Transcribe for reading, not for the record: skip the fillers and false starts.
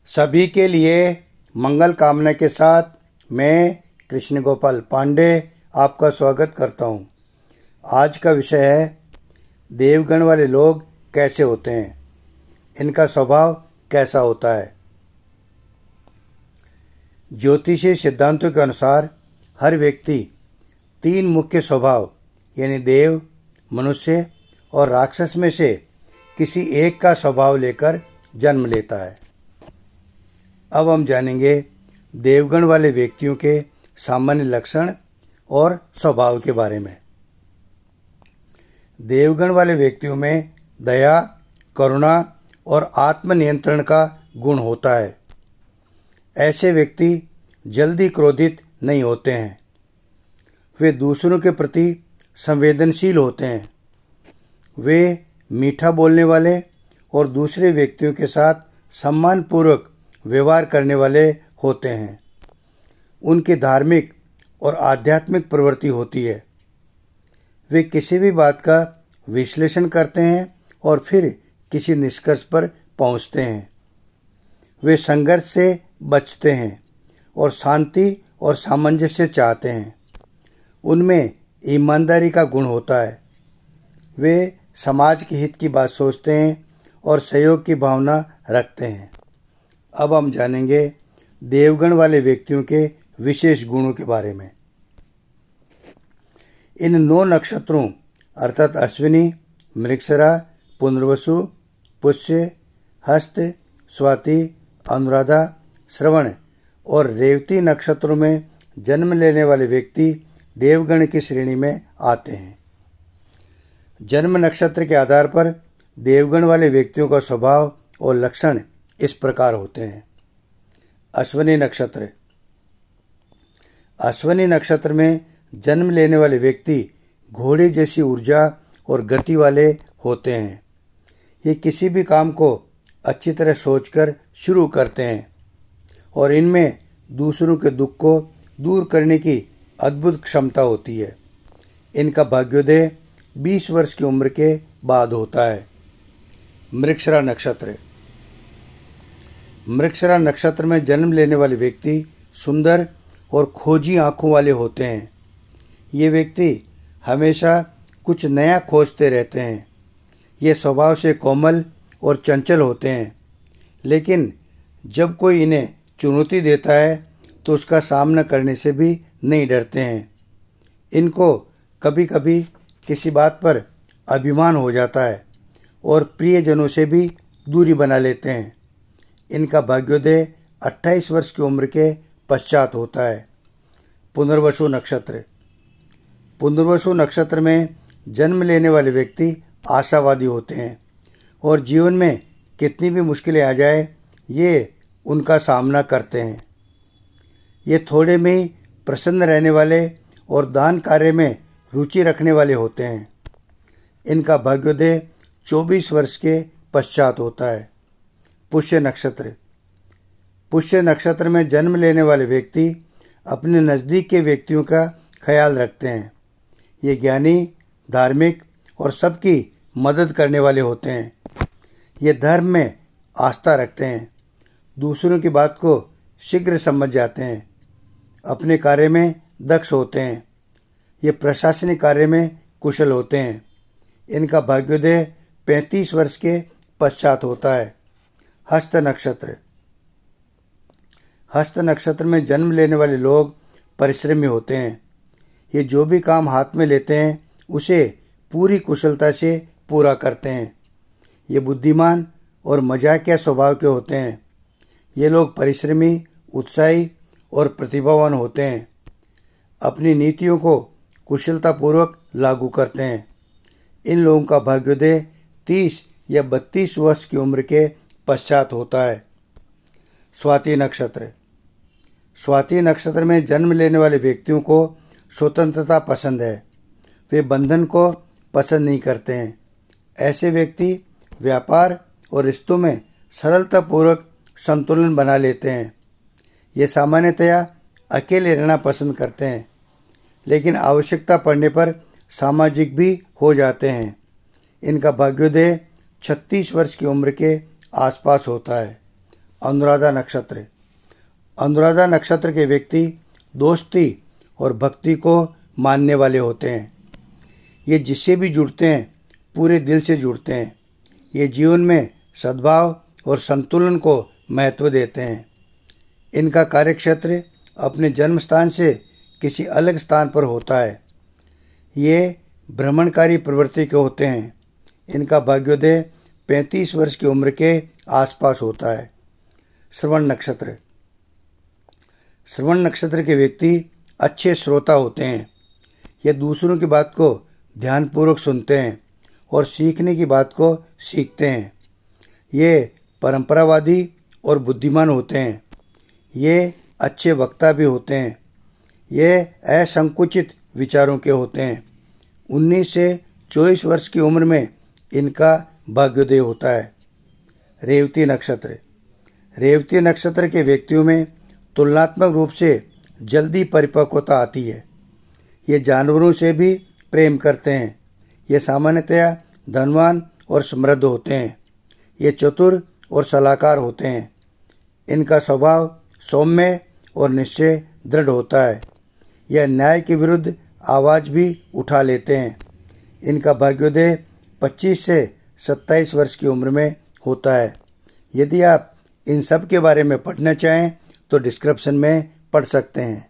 सभी के लिए मंगल कामना के साथ मैं कृष्ण गोपाल पांडे आपका स्वागत करता हूं। आज का विषय है देवगण वाले लोग कैसे होते हैं, इनका स्वभाव कैसा होता है। ज्योतिषीय सिद्धांतों के अनुसार हर व्यक्ति 3 मुख्य स्वभाव यानी देव, मनुष्य और राक्षस में से किसी एक का स्वभाव लेकर जन्म लेता है। अब हम जानेंगे देवगण वाले व्यक्तियों के सामान्य लक्षण और स्वभाव के बारे में। देवगण वाले व्यक्तियों में दया, करुणा और आत्मनियंत्रण का गुण होता है। ऐसे व्यक्ति जल्दी क्रोधित नहीं होते हैं। वे दूसरों के प्रति संवेदनशील होते हैं। वे मीठा बोलने वाले और दूसरे व्यक्तियों के साथ सम्मानपूर्वक व्यवहार करने वाले होते हैं। उनकी धार्मिक और आध्यात्मिक प्रवृत्ति होती है। वे किसी भी बात का विश्लेषण करते हैं और फिर किसी निष्कर्ष पर पहुंचते हैं। वे संघर्ष से बचते हैं और शांति और सामंजस्य चाहते हैं। उनमें ईमानदारी का गुण होता है। वे समाज के हित की बात सोचते हैं और सहयोग की भावना रखते हैं। अब हम जानेंगे देवगण वाले व्यक्तियों के विशेष गुणों के बारे में। इन 9 नक्षत्रों अर्थात अश्विनी, मृगशिरा, पुनर्वसु, पुष्य, हस्त, स्वाति, अनुराधा, श्रवण और रेवती नक्षत्रों में जन्म लेने वाले व्यक्ति देवगण की श्रेणी में आते हैं। जन्म नक्षत्र के आधार पर देवगण वाले व्यक्तियों का स्वभाव और लक्षण इस प्रकार होते हैं। अश्विनी नक्षत्र। अश्विनी नक्षत्र में जन्म लेने वाले व्यक्ति घोड़े जैसी ऊर्जा और गति वाले होते हैं। ये किसी भी काम को अच्छी तरह सोचकर शुरू करते हैं और इनमें दूसरों के दुख को दूर करने की अद्भुत क्षमता होती है। इनका भाग्योदय 20 वर्ष की उम्र के बाद होता है। मृगशिरा नक्षत्र। मृगशिरा नक्षत्र में जन्म लेने वाले व्यक्ति सुंदर और खोजी आंखों वाले होते हैं। ये व्यक्ति हमेशा कुछ नया खोजते रहते हैं। ये स्वभाव से कोमल और चंचल होते हैं, लेकिन जब कोई इन्हें चुनौती देता है तो उसका सामना करने से भी नहीं डरते हैं। इनको कभी कभी किसी बात पर अभिमान हो जाता है और प्रियजनों से भी दूरी बना लेते हैं। इनका भाग्योदय 28 वर्ष की उम्र के पश्चात होता है। पुनर्वसु नक्षत्र। पुनर्वसु नक्षत्र में जन्म लेने वाले व्यक्ति आशावादी होते हैं और जीवन में कितनी भी मुश्किलें आ जाए ये उनका सामना करते हैं। ये थोड़े में ही प्रसन्न रहने वाले और दान कार्य में रुचि रखने वाले होते हैं। इनका भाग्योदय 24 वर्ष के पश्चात होता है। पुष्य नक्षत्र। पुष्य नक्षत्र में जन्म लेने वाले व्यक्ति अपने नज़दीक के व्यक्तियों का ख्याल रखते हैं। ये ज्ञानी, धार्मिक और सबकी मदद करने वाले होते हैं। ये धर्म में आस्था रखते हैं। दूसरों की बात को शीघ्र समझ जाते हैं। अपने कार्य में दक्ष होते हैं। ये प्रशासनिक कार्य में कुशल होते हैं। इनका भाग्योदय 35 वर्ष के पश्चात होता है। हस्त नक्षत्र। हस्त नक्षत्र में जन्म लेने वाले लोग परिश्रमी होते हैं। ये जो भी काम हाथ में लेते हैं उसे पूरी कुशलता से पूरा करते हैं। ये बुद्धिमान और मजाकिया स्वभाव के होते हैं। ये लोग परिश्रमी, उत्साही और प्रतिभावान होते हैं। अपनी नीतियों को कुशलतापूर्वक लागू करते हैं। इन लोगों का भाग्योदय 30 या 32 वर्ष की उम्र के पश्चात होता है। स्वाति नक्षत्र। स्वाति नक्षत्र में जन्म लेने वाले व्यक्तियों को स्वतंत्रता पसंद है। वे बंधन को पसंद नहीं करते हैं। ऐसे व्यक्ति व्यापार और रिश्तों में सरलतापूर्वक संतुलन बना लेते हैं। ये सामान्यतया अकेले रहना पसंद करते हैं, लेकिन आवश्यकता पड़ने पर सामाजिक भी हो जाते हैं। इनका भाग्योदय 36 वर्ष की उम्र के आसपास होता है। अनुराधा नक्षत्र। अनुराधा नक्षत्र के व्यक्ति दोस्ती और भक्ति को मानने वाले होते हैं। ये जिससे भी जुड़ते हैं पूरे दिल से जुड़ते हैं। ये जीवन में सद्भाव और संतुलन को महत्व देते हैं। इनका कार्यक्षेत्र अपने जन्म स्थान से किसी अलग स्थान पर होता है। ये भ्रमणकारी प्रवृत्ति के होते हैं। इनका भाग्योदय 35 वर्ष की उम्र के आसपास होता है। श्रवण नक्षत्र। श्रवण नक्षत्र के व्यक्ति अच्छे श्रोता होते हैं। ये दूसरों की बात को ध्यानपूर्वक सुनते हैं और सीखने की बात को सीखते हैं। ये परंपरावादी और बुद्धिमान होते हैं। ये अच्छे वक्ता भी होते हैं। ये असंकुचित विचारों के होते हैं। 19 से 24 वर्ष की उम्र में इनका भाग्योदय होता है। रेवती नक्षत्र। रेवती नक्षत्र के व्यक्तियों में तुलनात्मक रूप से जल्दी परिपक्वता आती है। ये जानवरों से भी प्रेम करते हैं। ये सामान्यतया धनवान और समृद्ध होते हैं। ये चतुर और सलाहकार होते हैं। इनका स्वभाव सौम्य और निश्चय दृढ़ होता है। यह न्याय के विरुद्ध आवाज़ भी उठा लेते हैं। इनका भाग्योदय 25 से 27 वर्ष की उम्र में होता है। यदि आप इन सब के बारे में पढ़ना चाहें तो डिस्क्रिप्शन में पढ़ सकते हैं।